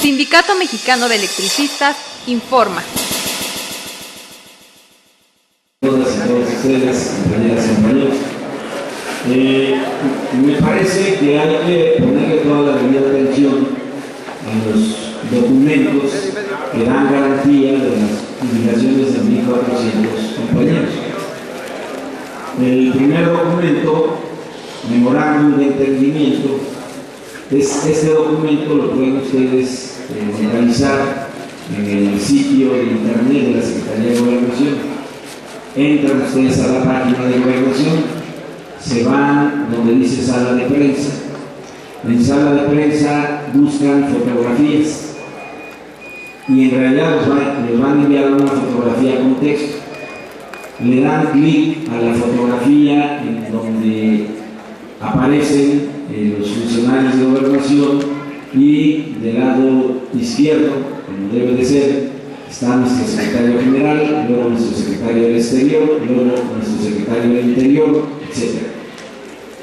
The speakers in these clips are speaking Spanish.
Sindicato Mexicano de Electricistas informa. Todas y todos ustedes, compañeras y compañeros, me parece que hay que ponerle toda la debida atención a los documentos que dan garantía de las publicaciones de 1,400 compañeros. El primer documento, memorándum de entendimiento, este documento lo pueden ustedes localizar en el sitio de internet de la Secretaría de Gobernación. Entran ustedes a la página de Gobernación, se van donde dice sala de prensa. En sala de prensa buscan fotografías y en realidad les van a enviar una fotografía con texto. Le dan clic a la fotografía en donde aparecen los funcionarios de Gobernación y del lado izquierdo, como debe de ser, está nuestro secretario general, luego nuestro secretario del Exterior, luego nuestro secretario del Interior, etc.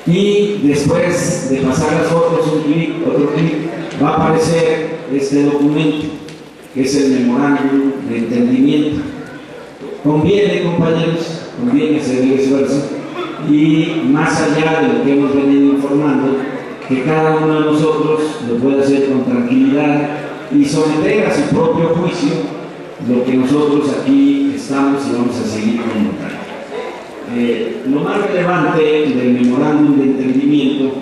Y después de pasar las fotos, un clic, otro clic, va a aparecer este documento, que es el memorándum de entendimiento. Conviene, compañeros, conviene hacer el esfuerzo y más allá de lo que hemos venido informando, que cada uno de nosotros lo pueda hacer con tranquilidad y someter a su propio juicio lo que nosotros aquí estamos y vamos a seguir comentando. Lo más relevante del memorándum de entendimiento,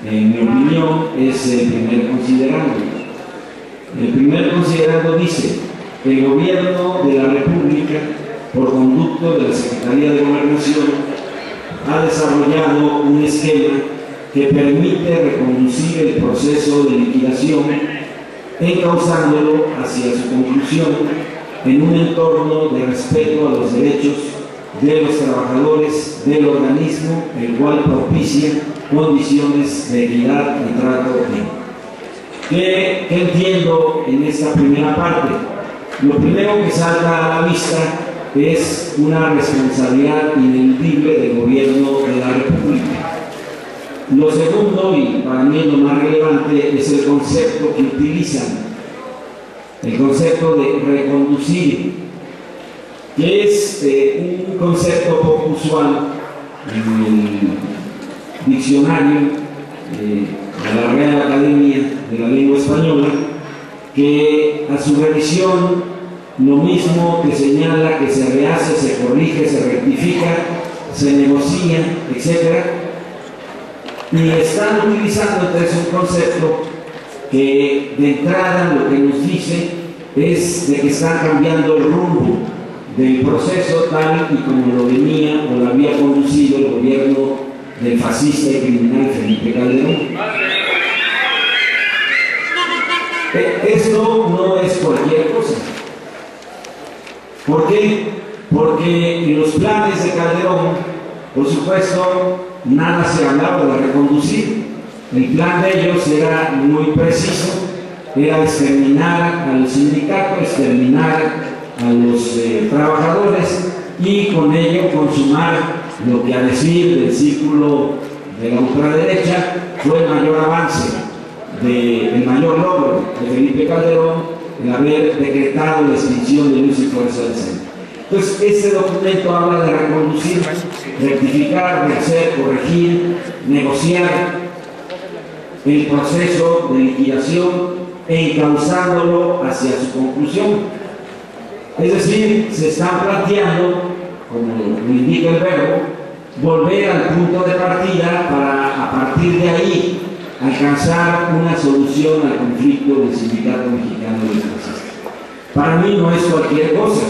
en mi opinión, es el primer considerando. El primer considerando dice: el gobierno de la República, por conducto de la Secretaría de Gobernación, ha desarrollado un esquema que permite reconducir el proceso de liquidación, encauzándolo hacia su conclusión en un entorno de respeto a los derechos de los trabajadores del organismo, el cual propicia condiciones de equidad y trato digno. ¿Qué entiendo en esta primera parte? Lo primero que salta a la vista es una responsabilidad ineludible del gobierno de la República. Lo segundo, y para mí lo más relevante, es el concepto que utilizan, el concepto de reconducir, que es un concepto poco usual en el diccionario de la Real Academia de la Lengua Española, que a su revisión lo mismo que señala que se rehace, se corrige, se rectifica, se negocia, etc. Y están utilizando entonces un concepto que de entrada lo que nos dice es de que están cambiando el rumbo del proceso tal y como lo venía o lo había conducido el gobierno del fascista y criminal Felipe Calderón. Esto no es cualquier cosa. ¿Por qué? Porque en los planes de Calderón, por supuesto, nada se hablaba de reconducir. El plan de ellos era muy preciso, era exterminar al sindicato, exterminar a los trabajadores y con ello consumar lo que, a decir del círculo de la ultraderecha, fue el mayor avance, el mayor logro de Felipe Calderón, el haber decretado la extinción de luz y fuerza del centro. Entonces, este documento habla de reconducir, rectificar, rehacer, corregir, negociar el proceso de liquidación e encauzándolo hacia su conclusión. Es decir, se están planteando, como lo indica el verbo, volver al punto de partida para, a partir de ahí, alcanzar una solución al conflicto del Sindicato Mexicano de Electricistas. Para mí no es cualquier cosa.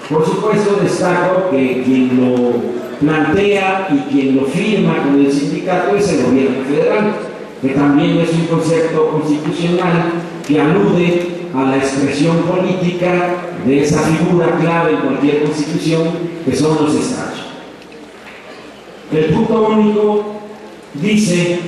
Por supuesto, destaco que quien lo plantea y quien lo firma con el sindicato es el gobierno federal, que también es un concepto constitucional que alude a la expresión política de esa figura clave en cualquier constitución, que son los estados. El punto único dice: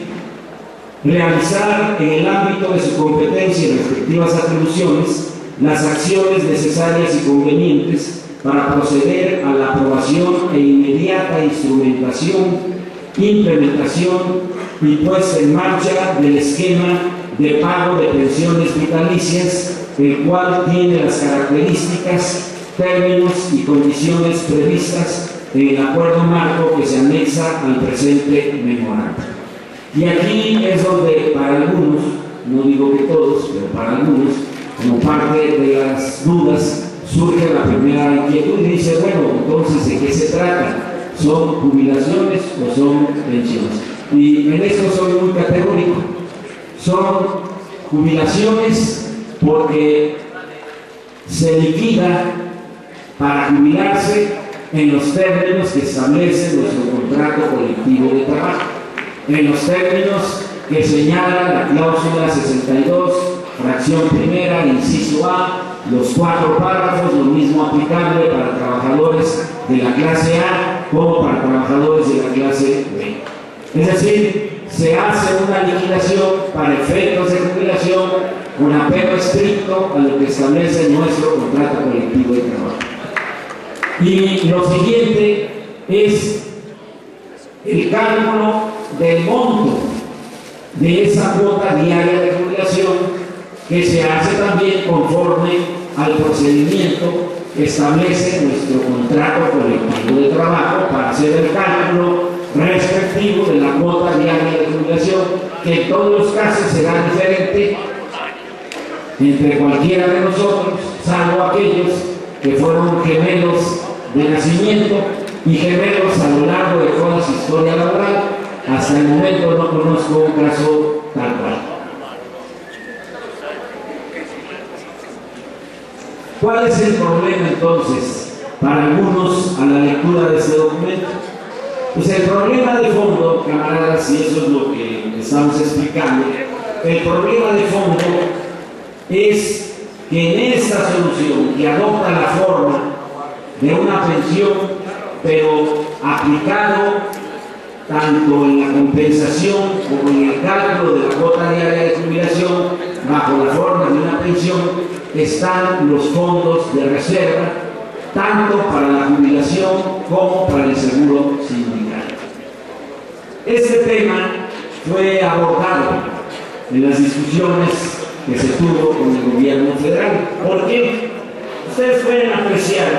realizar en el ámbito de su competencia y respectivas atribuciones las acciones necesarias y convenientes para proceder a la aprobación e inmediata instrumentación, implementación y puesta en marcha del esquema de pago de pensiones vitalicias, el cual tiene las características, términos y condiciones previstas en el acuerdo marco que se anexa al presente memorando. Y aquí es donde para algunos, no digo que todos, pero para algunos, como parte de las dudas, surge la primera inquietud y dice, bueno, entonces, ¿de qué se trata? ¿Son jubilaciones o son pensiones? Y en esto soy muy categórico. Son jubilaciones porque se liquida para jubilarse en los términos que establece nuestro contrato colectivo de trabajo, en los términos que señala la cláusula 62, fracción primera, inciso A, los 4 párrafos, lo mismo aplicable para trabajadores de la clase A como para trabajadores de la clase B. Es decir, se hace una liquidación para efectos de jubilación con apego estricto a lo que establece nuestro contrato colectivo de trabajo. Y lo siguiente es el cálculo del monto de esa cuota diaria de jubilación, que se hace también conforme al procedimiento que establece nuestro contrato colectivo de trabajo para hacer el cálculo respectivo de la cuota diaria de jubilación, que en todos los casos será diferente entre cualquiera de nosotros, salvo aquellos que fueron gemelos de nacimiento y gemelos a lo largo de toda su historia laboral. Hasta el momento no conozco un caso tal cual. ¿Cuál es el problema entonces para algunos a la lectura de este documento? Pues el problema de fondo, camaradas, y eso es lo que estamos explicando, el problema de fondo es que en esta solución, que adopta la forma de una pensión, pero aplicado tanto en la compensación como en el cálculo de la cuota diaria de jubilación bajo la forma de una pensión, están los fondos de reserva, tanto para la jubilación como para el seguro sindical. Este tema fue abordado en las discusiones que se tuvo con el gobierno federal. ¿Por qué? Ustedes pueden apreciar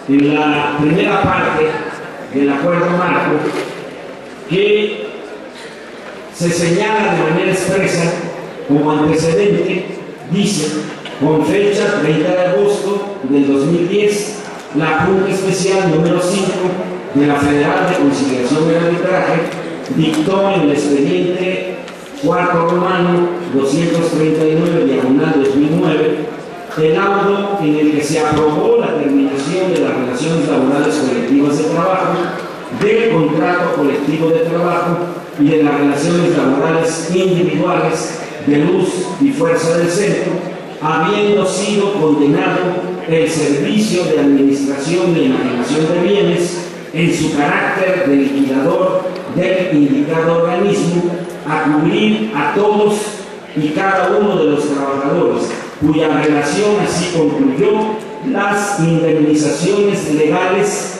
en la primera parte del acuerdo marco que se señala de manera expresa como antecedente, dice, con fecha 30 de agosto del 2010, la Junta Especial número 5 de la Federal de Conciliación y Arbitraje dictó en el expediente 4 romano 239/2009 el laudo en el que se aprobó la terminación de las relaciones laborales colectivas de trabajo, del contrato colectivo de trabajo y de las relaciones laborales individuales de luz y fuerza del centro, habiendo sido condenado el servicio de administración y enajenación de bienes en su carácter de liquidador del indicado organismo a cubrir a todos y cada uno de los trabajadores cuya relación así concluyó las indemnizaciones legales,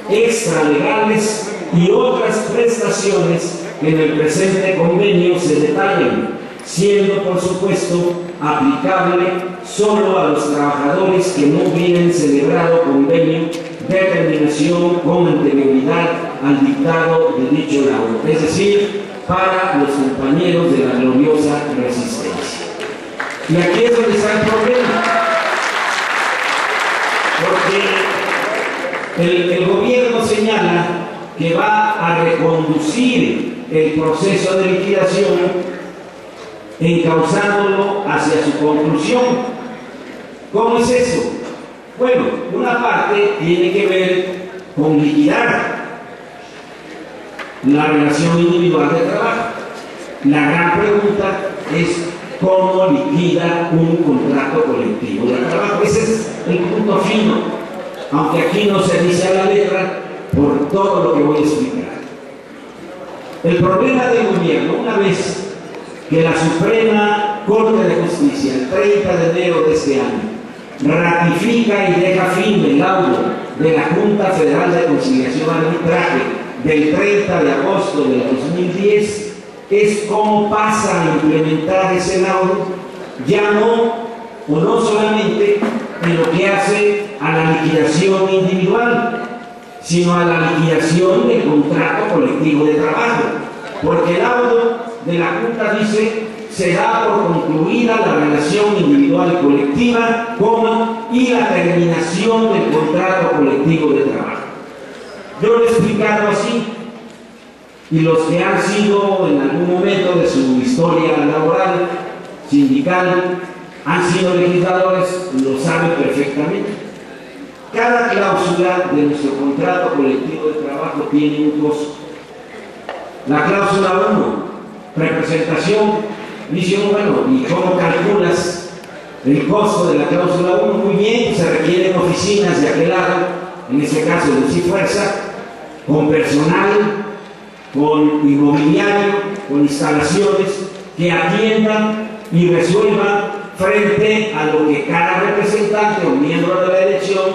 extralegales y otras prestaciones que en el presente convenio se detallan, siendo por supuesto aplicable solo a los trabajadores que no hubieran celebrado convenio de terminación con anterioridad al dictado de dicho laudo, es decir, para los compañeros de la gloriosa resistencia. Y aquí es donde está el problema, porque el gobierno señala que va a reconducir el proceso de liquidación encauzándolo hacia su conclusión. ¿Cómo es eso? Bueno, una parte tiene que ver con liquidar la relación individual de trabajo. La gran pregunta es cómo liquida un contrato colectivo de trabajo. Ese es el punto fino, aunque aquí no se dice a la letra por todo lo que voy a explicar. El problema del gobierno, una vez que la Suprema Corte de Justicia, el 30 de enero de este año, ratifica y deja fin el laudo de la Junta Federal de Conciliación y Arbitraje del 30 de agosto del 2010, es cómo pasa a implementar ese laudo, ya no solamente en lo que hace a la liquidación individual, sino a la liquidación del contrato colectivo de trabajo, porque el laudo de la Junta dice: se da por concluida la relación individual y colectiva, y la terminación del contrato colectivo de trabajo. Yo lo he explicado así, y los que han sido en algún momento de su historia laboral, sindical, han sido legisladores, lo saben perfectamente. Cada cláusula de nuestro contrato colectivo de trabajo tiene un costo. La cláusula 1, representación, dice uno: bueno, ¿y cómo calculas el costo de la cláusula 1? Muy bien, se requieren oficinas de aquel lado, en este caso de Cifuerza, con personal, con inmobiliario, con instalaciones que atiendan y resuelvan frente a lo que cada representante o miembro de la elección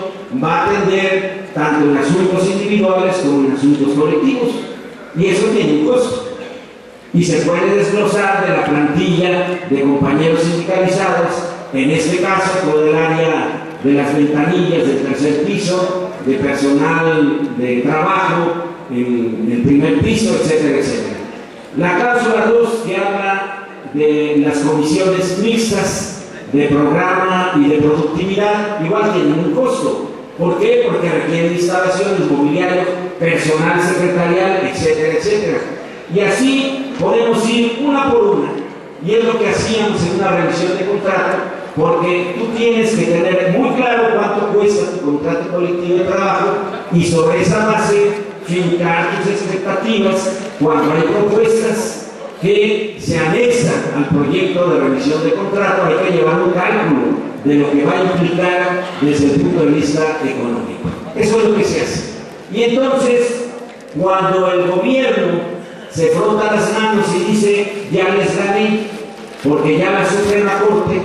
va a atender, tanto en asuntos individuales como en asuntos colectivos. Y eso tiene un costo. Y se puede desglosar de la plantilla de compañeros sindicalizados, en este caso todo el área de las ventanillas del tercer piso, de personal de trabajo en el primer piso, etcétera, etcétera. La cláusula 2, que habla de las comisiones mixtas de programa y de productividad, igual tienen un costo. ¿Por qué? Porque requieren instalaciones, mobiliario, personal secretarial, etcétera, etcétera. Y así podemos ir una por una, y es lo que hacíamos en una revisión de contrato, porque tú tienes que tener muy claro cuánto cuesta tu contrato colectivo de trabajo y sobre esa base fincar tus expectativas cuando hay propuestas que se anexan al proyecto de revisión de contrato. Hay que llevar un cálculo de lo que va a implicar desde el punto de vista económico. Eso es lo que se hace. Y entonces, cuando el gobierno se frota las manos y dice: ya les gané, porque ya la Suprema Corte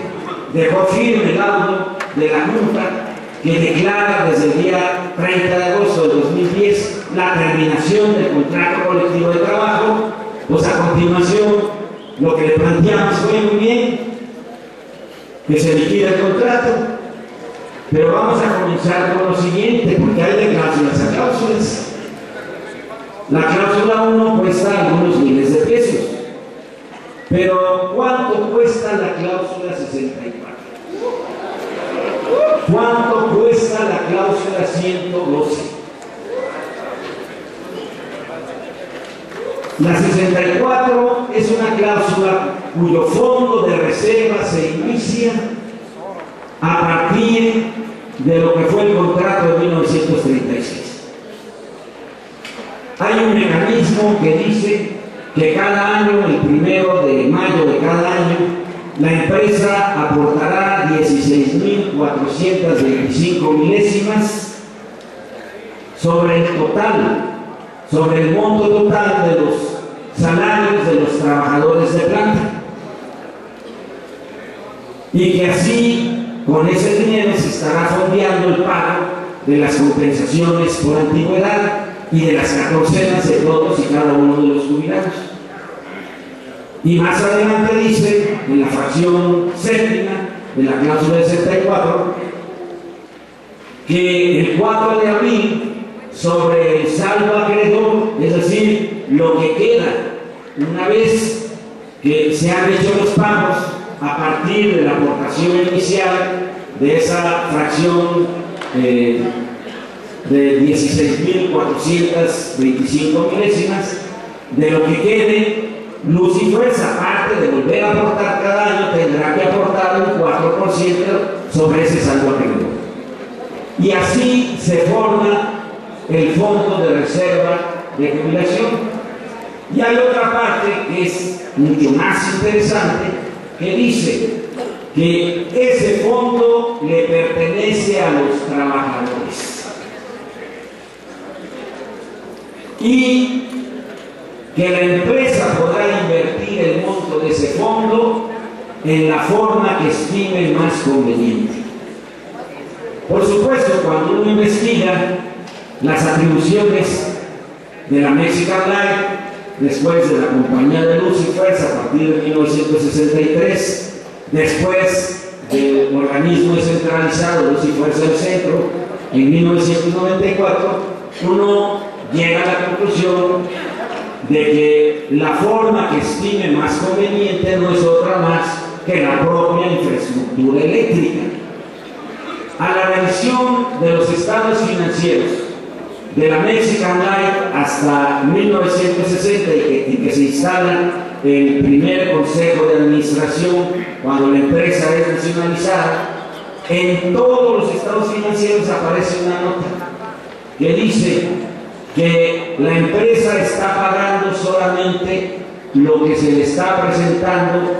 dejó firme el laudo de la Junta que declara desde el día 30 de agosto de 2010 la terminación del contrato colectivo de trabajo, pues a continuación lo que le planteamos fue: muy bien, que se liquida el contrato, pero vamos a comenzar con lo siguiente, porque hay de cláusulas a cláusulas. La cláusula 1 cuesta algunos miles de pesos, pero ¿cuánto cuesta la cláusula 64? ¿Cuánto cuesta la cláusula 112? La 64 es una cláusula cuyo fondo de reserva se inicia a partir de lo que fue el contrato de 1936. Hay un mecanismo que dice que cada año, el 1 de mayo de cada año, la empresa aportará 16.425 milésimas sobre el total, sobre el monto total de los salarios de los trabajadores de planta. Y que así, con ese dinero, se estará fondeando el pago de las compensaciones por antigüedad y de las 14 de todos y cada uno de los jubilados. Y más adelante dice, en la fracción séptima de la cláusula 64, que el 4 de abril, sobre el saldo acreedor, es decir, lo que queda una vez que se han hecho los pagos a partir de la aportación inicial de esa fracción de 16.425 milésimas, de lo que quede, Luz y Fuerza, aparte de volver a aportar cada año, tendrá que aportar un 4% sobre ese saldo acreedor. Y así se forma el fondo de reserva de jubilación. Y hay otra parte que es mucho más interesante, que dice que ese fondo le pertenece a los trabajadores y que la empresa podrá invertir el monto de ese fondo en la forma que estime más conveniente. Por supuesto, cuando uno investiga las atribuciones de la Mexican Life, después de la Compañía de Luz y Fuerza a partir de 1963, después del organismo descentralizado Luz y Fuerza del Centro en 1994, uno llega a la conclusión de que la forma que estime más conveniente no es otra más que la propia infraestructura eléctrica. A la revisión de los estados financieros de la Mexican Light hasta 1960 y que se instala el primer consejo de administración cuando la empresa es nacionalizada, en todos los estados financieros aparece una nota que dice que la empresa está pagando solamente lo que se le está presentando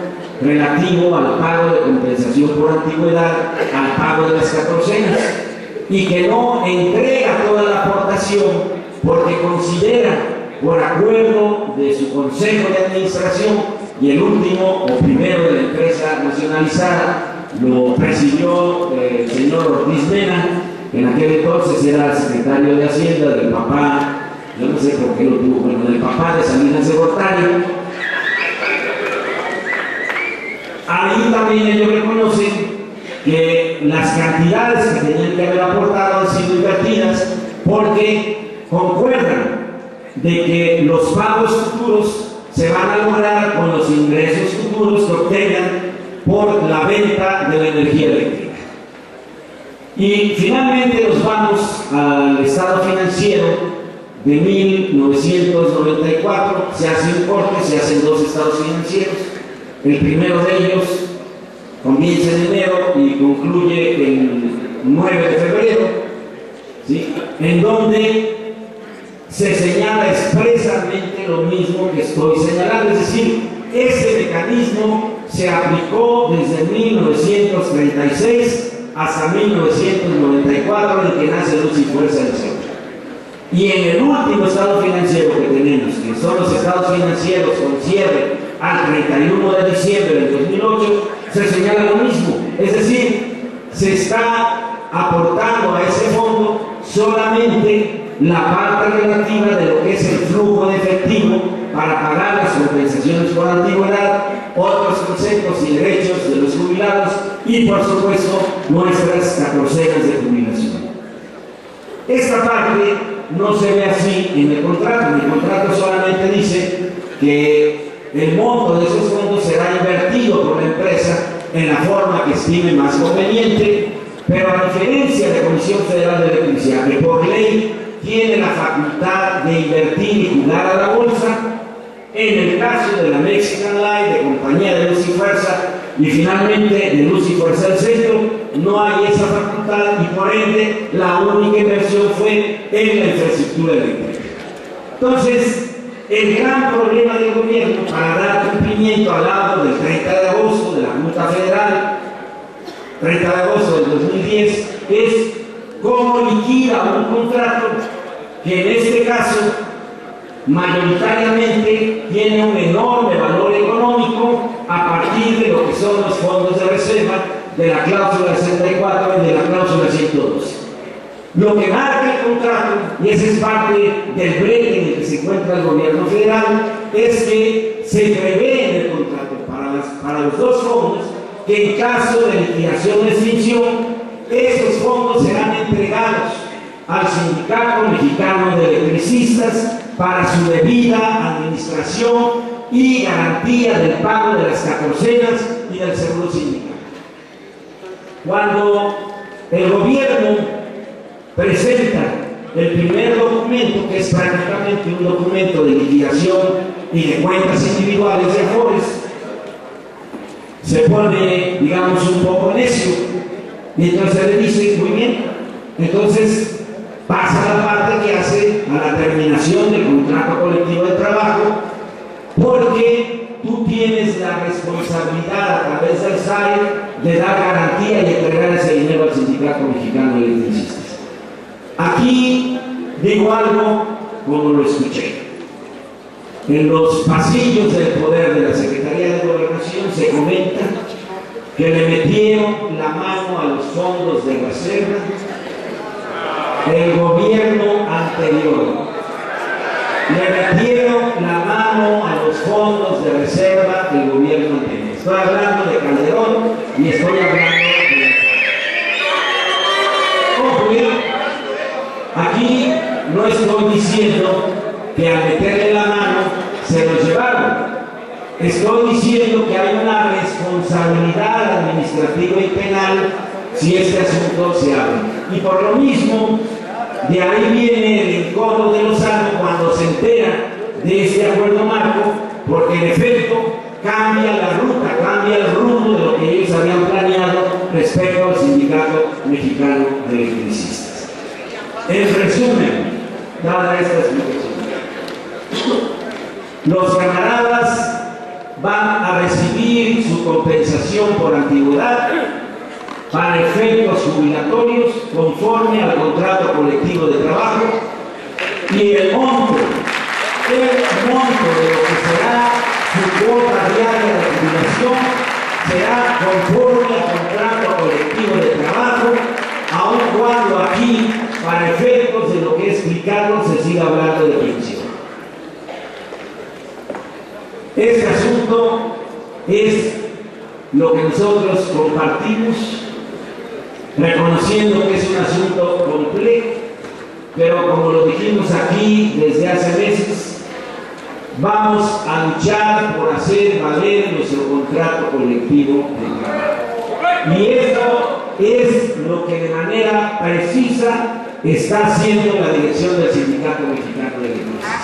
relativo al pago de compensación por antigüedad, al pago de las catorcenas, y que no entrega toda la aportación porque considera, por acuerdo de su consejo de administración, y el último o primero de la empresa nacionalizada lo presidió el señor Ortiz Mena, que en aquel entonces era secretario de Hacienda del papá, yo no sé por qué lo tuvo, bueno, del papá de Salinas de Gortari. Ahí también ellos reconocen que las cantidades que tenían que haber aportado han sido invertidas porque concuerdan de que los pagos futuros se van a lograr con los ingresos futuros que obtengan por la venta de la energía eléctrica. Y finalmente nos vamos al estado financiero de 1994, se hace un corte, se hacen dos estados financieros. El primero de ellos comienza en enero y concluye el 9 de febrero, ¿sí?, en donde se señala expresamente lo mismo que estoy señalando, es decir, este mecanismo se aplicó desde 1936 hasta 1994, en que nace Luz y Fuerza del Centro. Y en el último estado financiero que tenemos, que son los estados financieros con cierre al 31 de diciembre del 2008, se señala lo mismo, es decir, se está aportando a ese fondo solamente la parte relativa de lo que es el flujo de efectivo para pagar las compensaciones por antigüedad, otros conceptos y derechos de los jubilados y, por supuesto, nuestras catorcenas de jubilación. Esta parte no se ve así en el contrato. En el contrato solamente dice que el monto de esos fondos será invertido por la empresa en la forma que estime más conveniente, pero a diferencia de la Comisión Federal de Electricidad, que por ley tiene la facultad de invertir y jugar a la bolsa, en el caso de la Mexican Light, de Compañía de Luz y Fuerza, y finalmente de Luz y Fuerza del Centro, no hay esa facultad y por ende la única inversión fue en la infraestructura eléctrica. Entonces, el gran problema del gobierno para dar cumplimiento al lado del 30 de agosto de la Junta Federal, 30 de agosto del 2010, es cómo liquida un contrato que en este caso mayoritariamente tiene un enorme valor económico a partir de lo que son los fondos de reserva de la cláusula 64 y de la cláusula 112. Lo que marca el contrato, y esa es parte del brete en el que se encuentra el gobierno federal, es que se prevé en el contrato para los dos fondos que en caso de liquidación o extinción, esos fondos serán entregados al Sindicato Mexicano de Electricistas para su debida administración y garantía del pago de las catorcenas y del seguro sindical. Cuando el gobierno presenta el primer documento, que es prácticamente un documento de liquidación y de cuentas individuales de Afores, se pone, digamos, un poco necio, y entonces le dice, muy bien, entonces pasa la parte que hace a la terminación del contrato colectivo de trabajo, porque tú tienes la responsabilidad a través del SAE de dar garantía y entregar ese dinero al Sindicato Mexicano de Electricistas. Aquí digo algo como lo escuché. En los pasillos del poder de la Secretaría de Gobernación se comenta que le metieron la mano a los fondos de reserva el gobierno anterior. Le metieron la mano y estoy hablando de... Ojo, aquí no estoy diciendo que al meterle la mano se lo llevaron. Estoy diciendo que hay una responsabilidad administrativa y penal si este asunto se abre. Y por lo mismo, de ahí viene el encono de Lozano cuando se entera de este acuerdo marco, porque en efecto cambia la ruta, cambia el rumbo de lo que ellos habían planeado respecto al Sindicato Mexicano de Electricistas. En resumen, dada esta explicación, los camaradas van a recibir su compensación por antigüedad para efectos jubilatorios conforme al contrato colectivo de trabajo, y el monto de lo que será su cuota diaria de jubilación será conforme al contrato colectivo de trabajo, aun cuando aquí, para efectos de lo que he explicado, se siga hablando de pensión. Este asunto es lo que nosotros compartimos, reconociendo que es un asunto complejo, pero como lo dijimos aquí desde hace meses, vamos a luchar por hacer valer nuestro contrato colectivo de trabajo. Y esto es lo que de manera precisa está haciendo la dirección del Sindicato Mexicano de Electricistas.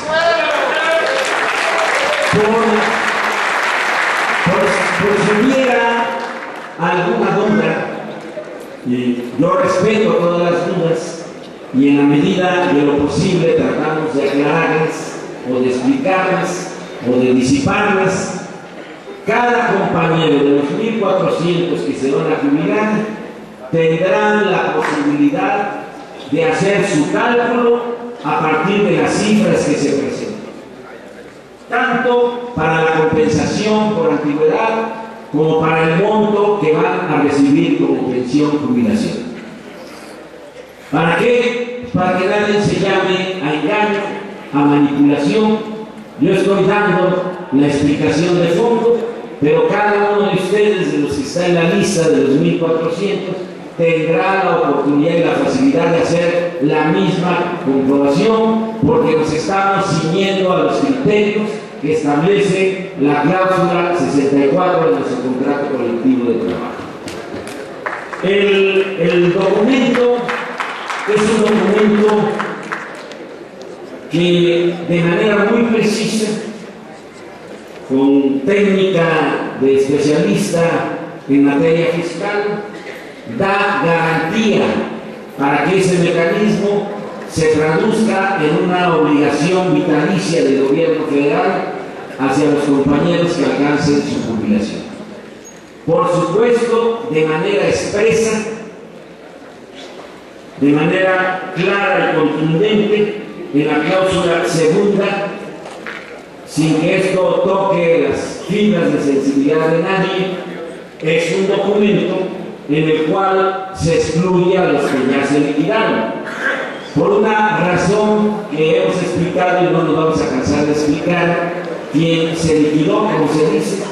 Por si hubiera alguna duda, y yo respeto todas las dudas, y en la medida de lo posible tratamos de aclararlas, o de explicarlas, o de disiparlas. Cada compañero de los 1.400 que se van a jubilar tendrán la posibilidad de hacer su cálculo a partir de las cifras que se presentan, tanto para la compensación por antigüedad como para el monto que van a recibir como pensión jubilación. ¿Para qué? Para que nadie se llame a engaño, a manipulación. Yo estoy dando la explicación de fondo, pero cada uno de ustedes, de los que está en la lista de los 1.400, tendrá la oportunidad y la facilidad de hacer la misma comprobación, porque nos estamos ciñendo a los criterios que establece la cláusula 64 de nuestro contrato colectivo de trabajo. El documento es un documento que de manera muy precisa, con técnica de especialista en materia fiscal, da garantía para que ese mecanismo se traduzca en una obligación vitalicia del gobierno federal hacia los compañeros que alcancen su jubilación. Por supuesto, de manera expresa, de manera clara y contundente, en la cláusula segunda, sin que esto toque las fibras de sensibilidad de nadie, es un documento en el cual se excluye a los que ya se liquidaron. Por una razón que hemos explicado y no nos vamos a cansar de explicar, quien se liquidó, como se dice,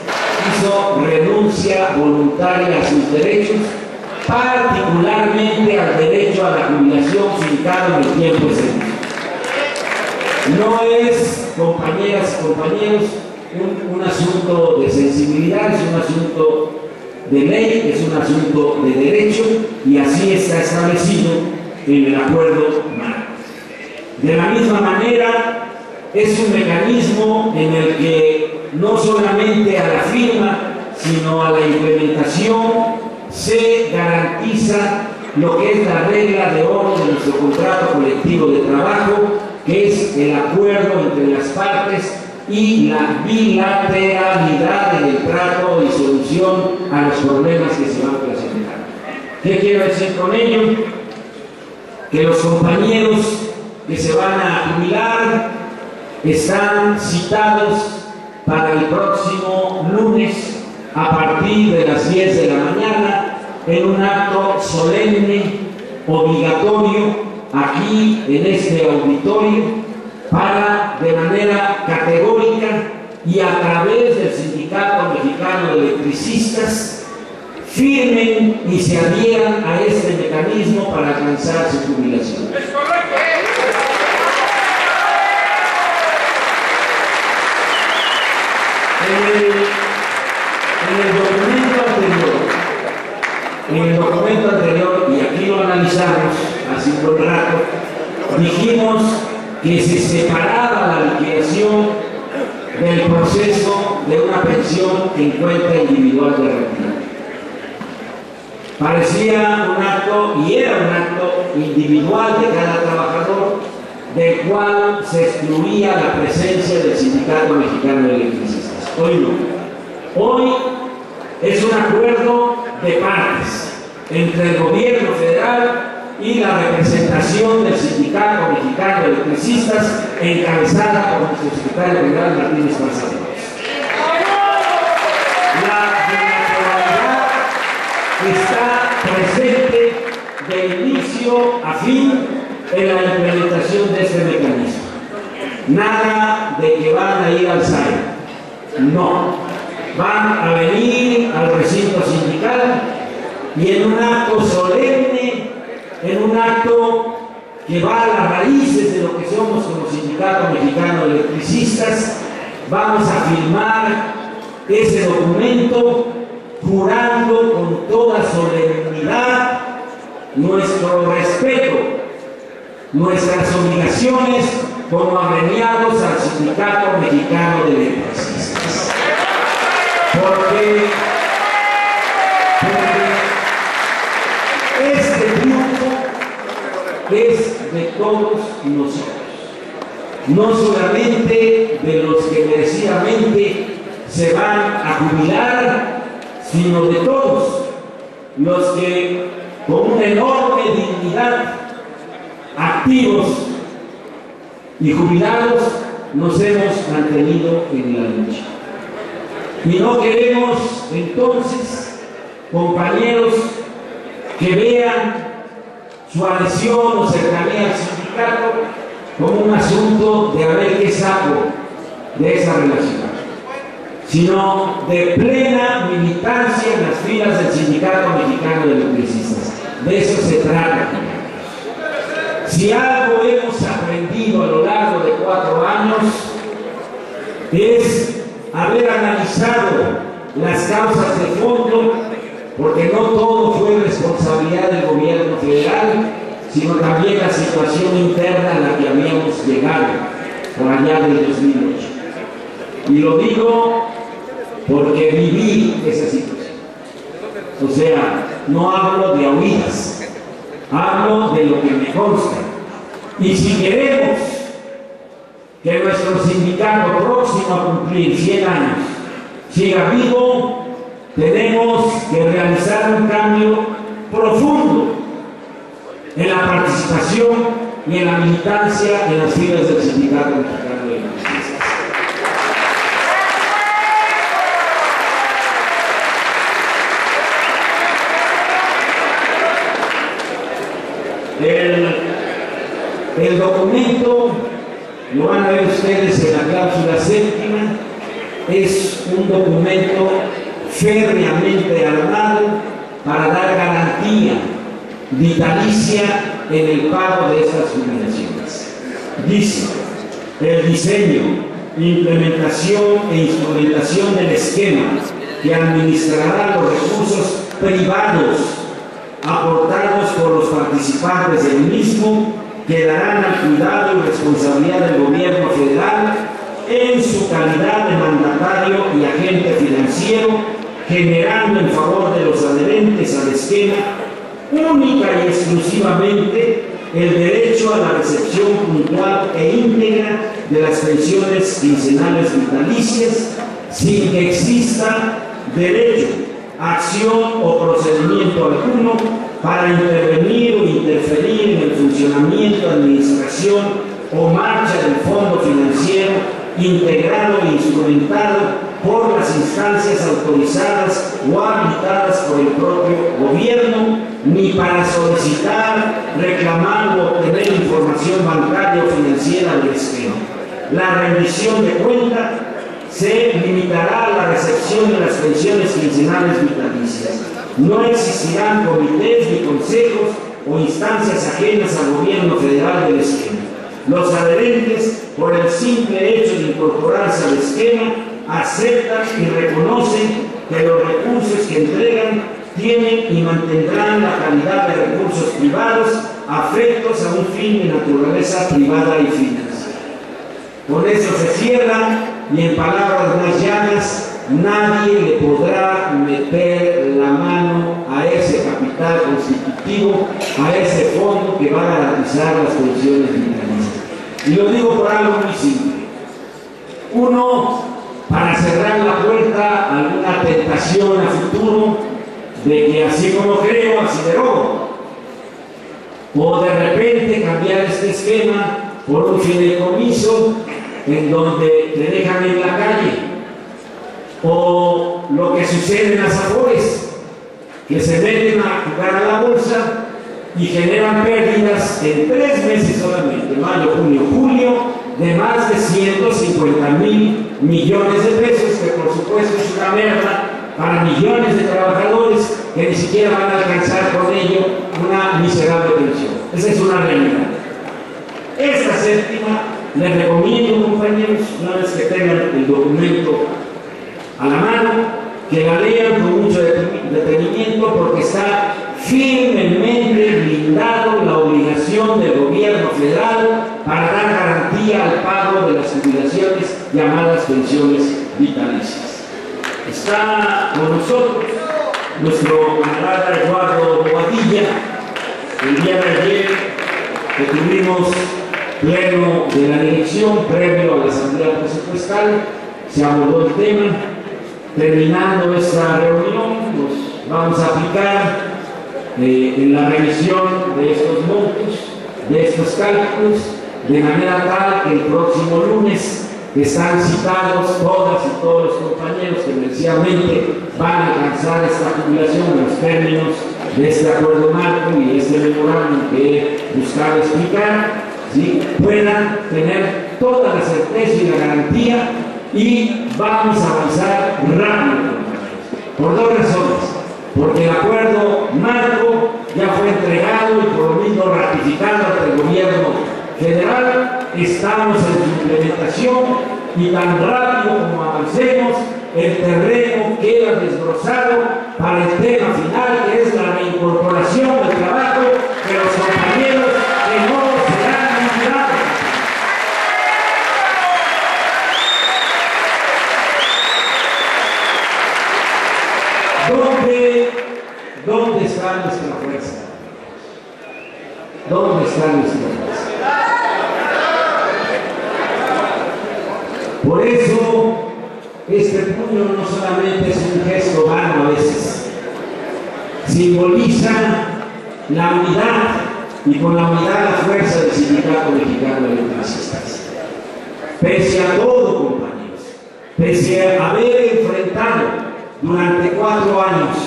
hizo renuncia voluntaria a sus derechos, particularmente al derecho a la jubilación fincado en el tiempo de servicio. No es, compañeras y compañeros, un asunto de sensibilidad, es un asunto de ley, es un asunto de derecho, y así está establecido en el acuerdo marco. De la misma manera, es un mecanismo en el que no solamente a la firma, sino a la implementación se garantiza lo que es la regla de oro de nuestro contrato colectivo de trabajo, que es el acuerdo entre las partes y la bilateralidad en el trato y solución a los problemas que se van presentando. ¿Qué quiero decir con ello? Que los compañeros que se van a jubilar están citados para el próximo lunes a partir de las 10 de la mañana en un acto solemne, obligatorio, aquí en este auditorio, para de manera categórica y a través del Sindicato Mexicano de Electricistas firmen y se adhieran a este mecanismo para alcanzar su jubilación. ¡Es correcto! En el documento anterior, y aquí lo analizamos hace un buen rato, dijimos que se separaba la liquidación del proceso de una pensión en cuenta individual de retiro. Parecía un acto, y era un acto individual de cada trabajador, del cual se excluía la presencia del Sindicato Mexicano de Electricistas. Hoy no. Hoy es un acuerdo de partes entre el gobierno federal y la representación del Sindicato Mexicano de Electricistas, encabezada por nuestro secretario general Martínez Marzano. La bilateralidad está presente de inicio a fin en la implementación de este mecanismo. Nada de que van a ir al SAE. No. Van a venir al recinto sindical y en un acto solemne, en un acto que va a las raíces de lo que somos como Sindicato Mexicano de Electricistas, vamos a firmar ese documento jurando con toda solemnidad nuestro respeto, nuestras obligaciones como agremiados al Sindicato Mexicano de Electricistas. Porque este triunfo es de todos nosotros, no solamente de los que merecidamente se van a jubilar, sino de todos los que con una enorme dignidad, activos y jubilados, nos hemos mantenido en la lucha. Y no queremos entonces, compañeros, que vean su adhesión o cercanía al sindicato como un asunto de a ver qué saco de esa relación, sino de plena militancia en las filas del Sindicato Mexicano de Electricistas. De eso se trata. Si algo hemos aprendido a lo largo de 4 años es haber analizado las causas de fondo, porque no todo fue responsabilidad del gobierno federal, sino también la situación interna a la que habíamos llegado por allá del 2008. Y lo digo porque viví esa situación. O sea, no hablo de oídas, hablo de lo que me consta. Y si queremos que nuestro sindicato próximo a cumplir 100 años siga vivo, tenemos que realizar un cambio profundo en la participación y en la militancia en las filas del Sindicato Mexicano de Electricistas. El documento, lo van a ver ustedes en la cláusula séptima, es un documento férreamente armado para dar garantía vitalicia en el pago de estas jubilaciones. Dice: el diseño, implementación e instrumentación del esquema que administrará los recursos privados aportados por los participantes del mismo quedarán al cuidado y responsabilidad del gobierno federal en su calidad de mandatario y agente financiero, generando en favor de los adherentes al esquema única y exclusivamente el derecho a la recepción puntual e íntegra de las pensiones quincenales vitalicias, sin que exista derecho, acción o procedimiento alguno para intervenir o interferir en el funcionamiento, administración o marcha del fondo financiero integrado e instrumentado por las instancias autorizadas o habilitadas por el propio gobierno, ni para solicitar, reclamar o obtener información bancaria o financiera del esquema. La rendición de cuenta se limitará a la recepción de las pensiones quincenales vitalicias. No existirán comités ni consejos o instancias ajenas al gobierno federal del esquema. Los adherentes, por el simple hecho de incorporarse al esquema, aceptan y reconocen que los recursos que entregan tienen y mantendrán la calidad de recursos privados afectos a un fin de naturaleza privada y financiera. Con eso se cierra y en palabras más llanas, nadie le podrá meter la mano a ese capital constitutivo, a ese fondo que va a garantizar las pensiones vitalistas. Y lo digo por algo muy simple. Uno, para cerrar la puerta a alguna tentación a futuro de que así como creo, así derogo. O de repente cambiar este esquema por un fideicomiso en donde te dejan en la calle. O lo que sucede en las Afores, que se meten a jugar a la bolsa y generan pérdidas en 3 meses solamente, mayo, junio, julio, de más de 150,000 millones de pesos, que por supuesto es una merda para millones de trabajadores que ni siquiera van a alcanzar con ello una miserable pensión. Esa es una realidad. Esta séptima, les recomiendo, compañeros, una vez que tengan el documento a la mano, que la lean con mucho detenimiento, porque está firmemente blindado la obligación del gobierno federal para dar garantía al pago de las jubilaciones llamadas pensiones vitalicias. Está con nosotros nuestro camarada Eduardo Bobadilla. El día de ayer que tuvimos pleno de la dirección previo a la asamblea presupuestal, se abordó el tema. Terminando esta reunión, nos vamos a aplicar en la revisión de estos montos, de estos cálculos, de manera tal que el próximo lunes están citados todas y todos los compañeros que merecidamente van a alcanzar esta jubilación en los términos de este acuerdo marco y este memorándum que he buscado explicar, ¿sí? Puedan tener toda la certeza y la garantía, y vamos a avanzar rápido, por 2 razones. Porque el acuerdo marco ya fue entregado y por lo mismo ratificado ante el gobierno federal. Estamos en su implementación y tan rápido como avancemos, el terreno queda desbrozado para el tema final, que es la reincorporación del trabajo de los compañeros que no serán vinculados. ¿Dónde está nuestra fuerza? ¿Dónde está nuestra fuerza? Por eso, este puño no solamente es un gesto vano a veces, simboliza la unidad, y con la unidad la fuerza del Sindicato Mexicano de Electricistas. Pese a todo, compañeros, pese a haber enfrentado durante 4 años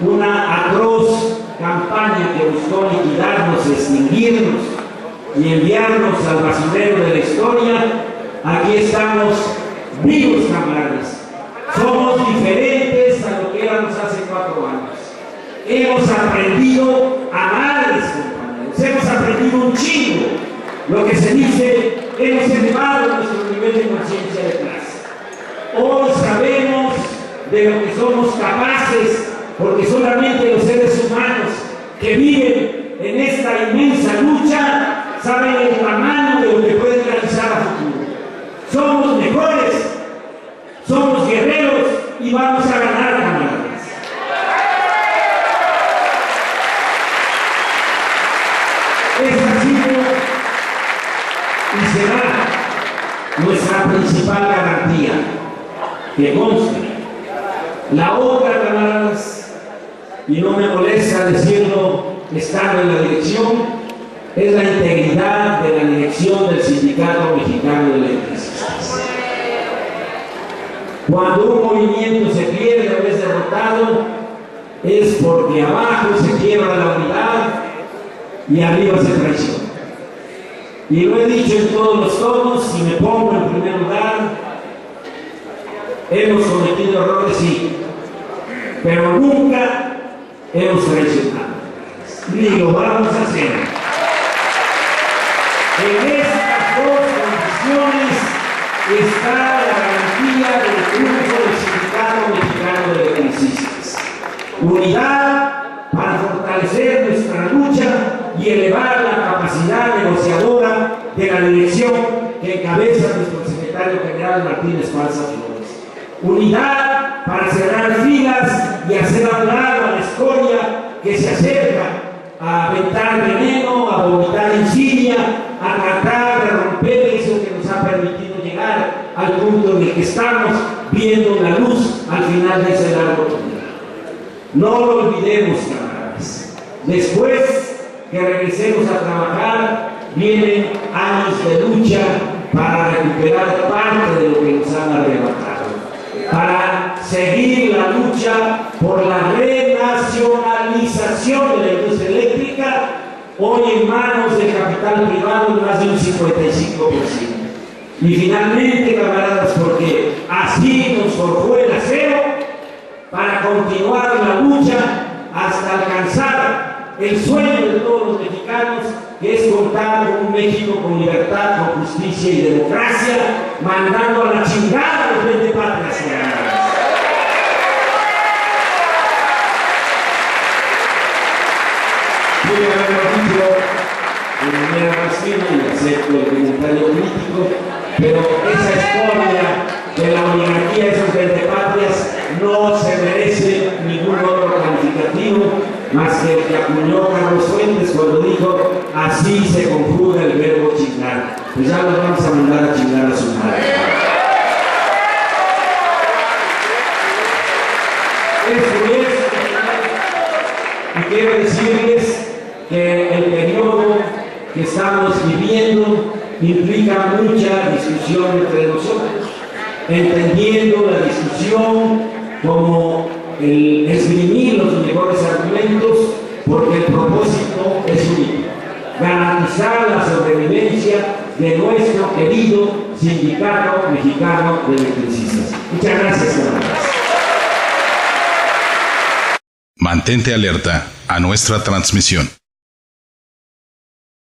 una atroz campaña que buscó liquidarnos, extinguirnos y enviarnos al basurero de la historia, aquí estamos vivos, camaradas. Somos diferentes a lo que éramos hace 4 años. Hemos aprendido a amarles, compañeros. Hemos aprendido un chingo. Lo que se dice, hemos elevado nuestro nivel de conciencia de clase. Hoy sabemos de lo que somos capaces, porque solamente los seres humanos que viven en esta inmensa lucha saben el tamaño de lo que pueden realizar a futuro. Somos mejores, somos guerreros y vamos a ganar, camaradas. Esta ha sido y será nuestra principal garantía, que conste. La otra, camaradas, y no me molesta decirlo estando en la dirección, es la integridad de la dirección del Sindicato Mexicano de Electricistas. Cuando un movimiento se pierde o es derrotado, es porque abajo se quiebra la unidad y arriba se traiciona. Y lo he dicho en todos los tonos, y me pongo en primer lugar: hemos cometido errores, sí, pero nunca hemos traicionado, ni lo vamos a hacer. En estas dos condiciones está la garantía del triunfo del Sindicato Mexicano de Electricistas. Unidad para fortalecer nuestra lucha y elevar la capacidad negociadora de la dirección que encabeza nuestro secretario general Martín Esparza Flores. Unidad para cerrar filas y hacer hablar a la escoria que se acerca a aventar veneno, a vomitar insidia, a tratar de romper eso que nos ha permitido llegar al punto en el que estamos viendo la luz al final de ese largo túnel. No lo olvidemos, camaradas. Después que regresemos a trabajar, vienen años de lucha para recuperar parte de lo que nos han arrebatado, para seguir la lucha por la renacionalización de la industria eléctrica, hoy en manos del capital privado en más de un 55%. Y finalmente, camaradas, porque así nos forjó el acero, para continuar la lucha hasta alcanzar el sueño de todos los mexicanos, que es contar con un México con libertad, con justicia y democracia, mandando a la chingada a los vendepatrias. Pude haberlo dicho de manera más fina y acepto el comentario crítico, pero esa historia de la oligarquía, esos vendepatrias, no se merece ningún otro calificativo más que el que acuñó Carlos Fuentes cuando dijo: así se conjuga el verbo chingar. Pues ya los vamos a mandar a chingar a su madre. Y quiero decirles que el periodo que estamos viviendo implica mucha discusión entre nosotros, entendiendo la discusión como el esgrimir los mejores argumentos, porque el propósito es único: garantizar la sobrevivencia de nuestro querido Sindicato Mexicano de Electricistas. Muchas gracias, hermanos. Mantente alerta a nuestra transmisión.